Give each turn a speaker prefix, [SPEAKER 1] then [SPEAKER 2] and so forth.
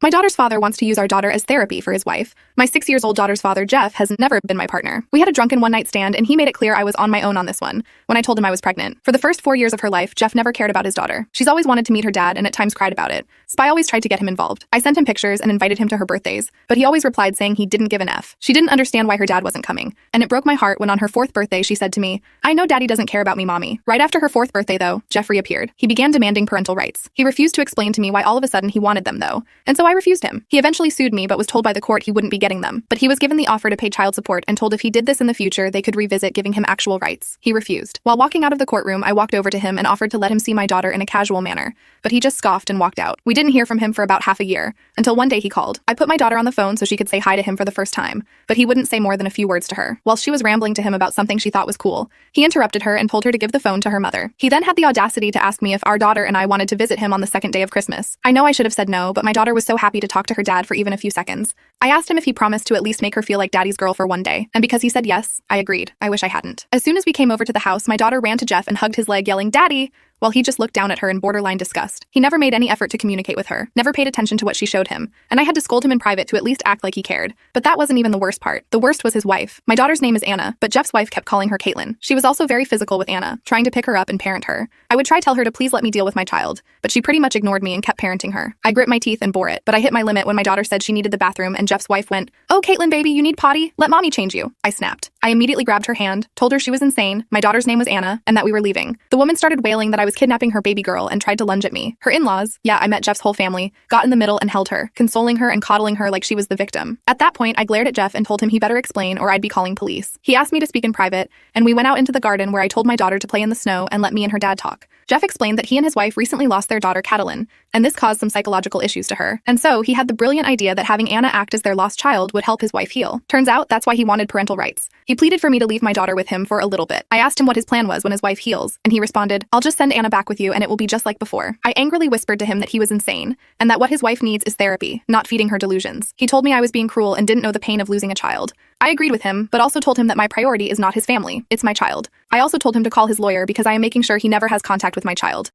[SPEAKER 1] My daughter's father wants to use our daughter as therapy for his wife. My 6-year-old daughter's father, Jeff, has never been my partner. We had a drunken one-night stand, and he made it clear I was on my own on this one when I told him I was pregnant. For the first 4 years of her life, Jeff never cared about his daughter. She's always wanted to meet her dad and at times cried about it. Spy always tried to get him involved. I sent him pictures and invited him to her birthdays, but he always replied saying he didn't give an F. She didn't understand why her dad wasn't coming, and it broke my heart when on her 4th birthday she said to me, "I know daddy doesn't care about me, mommy." Right after her 4th birthday, though, Jeff reappeared. He began demanding parental rights. He refused to explain to me why all of a sudden he wanted them, though, and so I refused him. He eventually sued me but was told by the court he wouldn't be getting them. But he was given the offer to pay child support and told if he did this in the future, they could revisit giving him actual rights. He refused. While walking out of the courtroom, I walked over to him and offered to let him see my daughter in a casual manner, but he just scoffed and walked out. We didn't hear from him for about half a year, until one day he called. I put my daughter on the phone so she could say hi to him for the first time, but he wouldn't say more than a few words to her. While she was rambling to him about something she thought was cool, he interrupted her and told her to give the phone to her mother. He then had the audacity to ask me if our daughter and I wanted to visit him on the 2nd day of Christmas. I know I should have said no, but my daughter was so happy to talk to her dad for even a few seconds. I asked him if he promised to at least make her feel like daddy's girl for one day, and because he said yes, I agreed. I wish I hadn't. As soon as we came over to the house, my daughter ran to Jeff and hugged his leg, yelling, "Daddy!" while he just looked down at her in borderline disgust. He never made any effort to communicate with her, never paid attention to what she showed him, and I had to scold him in private to at least act like he cared. But that wasn't even the worst part. The worst was his wife. My daughter's name is Anna, but Jeff's wife kept calling her Caitlin. She was also very physical with Anna, trying to pick her up and parent her. I would tell her to please let me deal with my child, but she pretty much ignored me and kept parenting her. I grit my teeth and bore it, but I hit my limit when my daughter said she needed the bathroom and Jeff's wife went, "Oh, Caitlin, baby, you need potty? Let mommy change you." I snapped. I immediately grabbed her hand, told her she was insane, my daughter's name was Anna, and that we were leaving. The woman started wailing that I was kidnapping her baby girl and tried to lunge at me. Her in-laws, yeah, I met Jeff's whole family, got in the middle and held her, consoling her and coddling her like she was the victim. At that point, I glared at Jeff and told him he better explain or I'd be calling police. He asked me to speak in private, and we went out into the garden where I told my daughter to play in the snow and let me and her dad talk. Jeff explained that he and his wife recently lost their daughter, Catalin, and this caused some psychological issues to her. And so, he had the brilliant idea that having Anna act as their lost child would help his wife heal. Turns out, that's why he wanted parental rights. He pleaded for me to leave my daughter with him for a little bit. I asked him what his plan was when his wife heals, and he responded, "I'll just send Anna back with you and it will be just like before." I angrily whispered to him that he was insane, and that what his wife needs is therapy, not feeding her delusions. He told me I was being cruel and didn't know the pain of losing a child. I agreed with him, but also told him that my priority is not his family, it's my child. I also told him to call his lawyer because I am making sure he never has contact with my child.